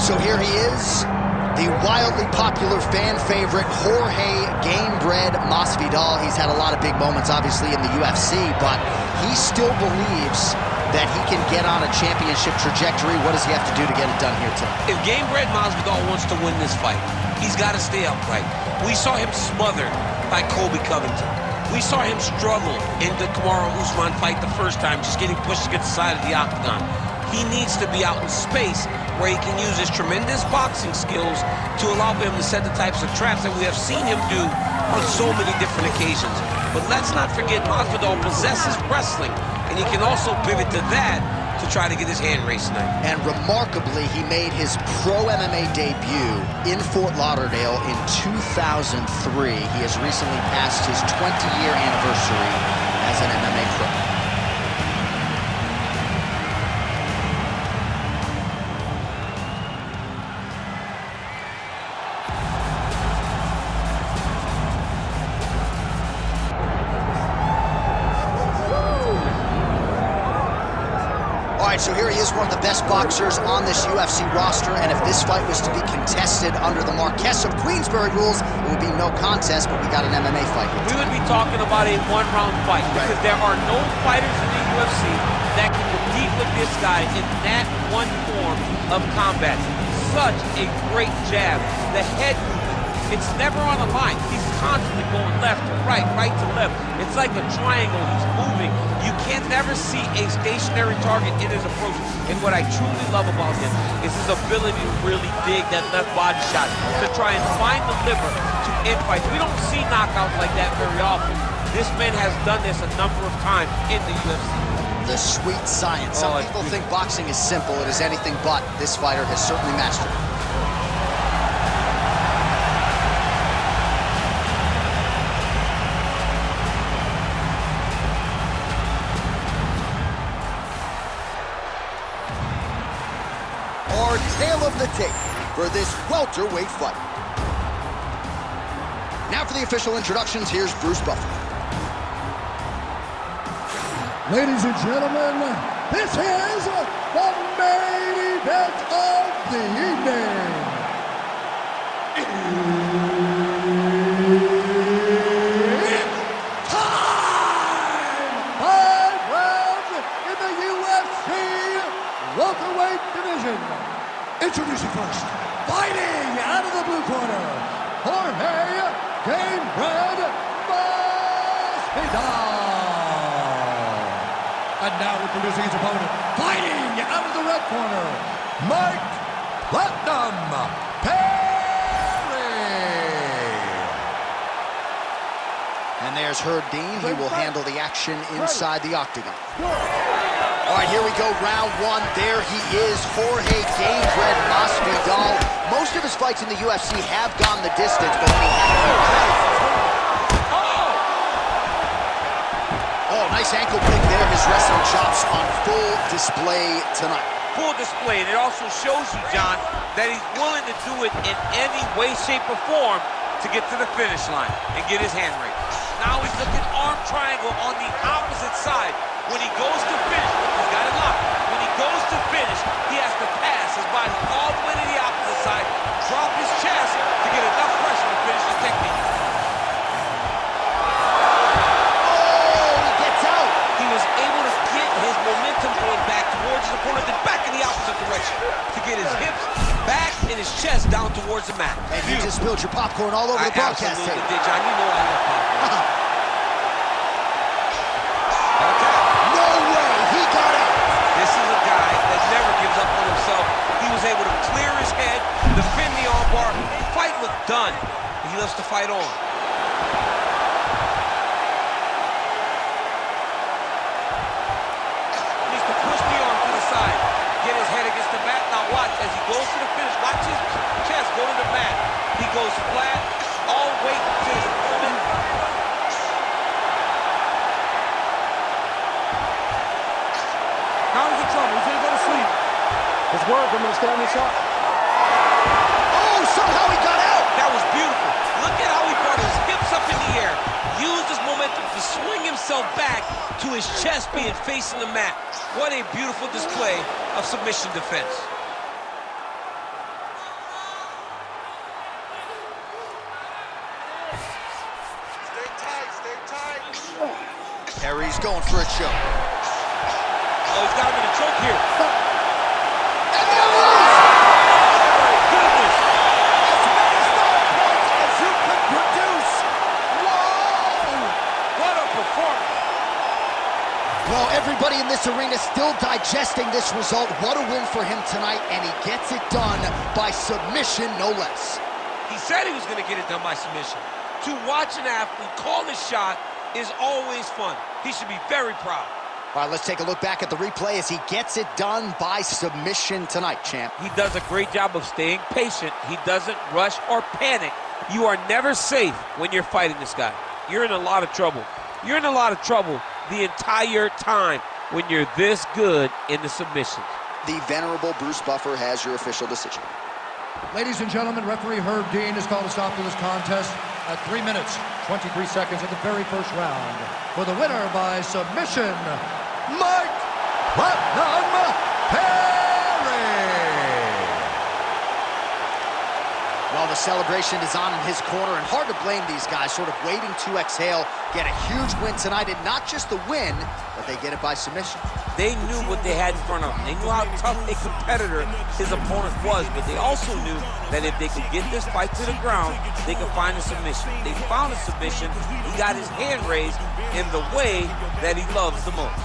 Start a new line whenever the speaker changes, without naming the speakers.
So here he is, the wildly popular fan favorite, Jorge Gamebred Masvidal. He's had a lot of big moments, obviously, in the UFC, but he still believes that he can get on a championship trajectory. What does he have to do to get it done here tonight?
If Gamebred Masvidal wants to win this fight, he's got to stay upright. We saw him smothered by Colby Covington. We saw him struggle in the Kamaru Usman fight the first time, just getting pushed against the side of the octagon. He needs to be out in space where he can use his tremendous boxing skills to allow him to set the types of traps that we have seen him do on so many different occasions. But let's not forget Masvidal possesses wrestling, and he can also pivot to that to try to get his hand raised tonight. And
remarkably, he made his pro MMA debut in Fort Lauderdale in 2003. He has recently passed his 20-year anniversary as an MMA pro. So here he is, one of the best boxers on this UFC roster, and if this fight was to be contested under the Marquess of Queensberry rules, it would be no contest, but we got an MMA fight.
We would be talking about a one-round fight, because there are no fighters in the UFC that can compete with this guy in that one form of combat. Such a great jab. The head movement, it's never on a line. He's constantly going left to right, right to left. It's like a triangle. He's moving. You can never see a stationary target in his approach. And what I truly love about him is his ability to really dig that left body shot, to try and find the liver to end fights. We don't see knockouts like that very often. This man has done this a number of times in the UFC.
The sweet science. Some people think boxing is simple. It is anything but. This fighter has certainly mastered it. Tale of the tape for this welterweight fight. Now for the official introductions, here's Bruce Buffer.
Ladies and gentlemen, this is the main event of the evening. It's time! 5 rounds in the UFC welterweight division. Introducing first, fighting out of the blue corner, Jorge Gamebred Masvidal. And now introducing his opponent, fighting out of the red corner, Mike Platinum Perry.
And there's Herb Dean. He will handle the action inside the octagon. All right, here we go, round one. There he is, Jorge Gamebred Masvidal. Most of his fights in the UFC have gone the distance, but when he Oh, nice ankle pick there. His wrestling chops on full display tonight.
Full display, and it also shows you, John, that he's willing to do it in any way, shape, or form to get to the finish line and get his hand raised. Now he's looking arm triangle on the opposite side. When he goes to finish, he's got it locked. When he goes to finish, he has to pass his body all the way to the opposite side, drop his chest to get enough pressure to finish his technique.
Oh, he gets out.
He was able to get his momentum going back towards his opponent, then back in the opposite direction to get his hips back and his chest down towards the mat.
And you just spilled your popcorn all over the broadcast tape.
I absolutely did, John. You know I love popcorn. Able to clear his head, defend the armbar. The fight looked done. He loves to fight on. He needs to push the arm to the side, get his head against the mat. Now watch as he goes to the finish. Watch his chest go to the mat. He goes flat, all weight to his opponent.
Now he's in trouble. He's gonna go to sleep. It's work. I'm gonna stay on the shot.
Oh, somehow he got out.
That was beautiful. Look at how he brought his hips up in the air, used his momentum to swing himself back to his chest being facing the mat. What a beautiful display of submission defense.
Perry's going for a choke.
Oh, he's got him in a choke here.
And there it is!
Oh, goodness.
As many star points as you could produce. Whoa!
What a performance.
Well, everybody in this arena still digesting this result. What a win for him tonight, and he gets it done by submission, no less.
He said he was going to get it done by submission. To watch an athlete call his shot is always fun. He should be very proud.
All right, let's take a look back at the replay as he gets it done by submission tonight, champ.
He does a great job of staying patient. He doesn't rush or panic. You are never safe when you're fighting this guy. You're in a lot of trouble. You're in a lot of trouble the entire time when you're this good in the submissions.
The venerable Bruce Buffer has your official decision.
Ladies and gentlemen, referee Herb Dean has called a stop to this contest at 3 minutes, 23 seconds of the very first round. For the winner by submission, Mike Platinum Perry.
Well, the celebration is on in his corner, and hard to blame these guys, sort of waiting to exhale, get a huge win tonight, and not just the win, but they get it by submission.
They knew what they had in front of them. They knew how tough a competitor his opponent was, but they also knew that if they could get this fight to the ground, they could find a submission. They found a submission. He got his hand raised in the way that he loves the most.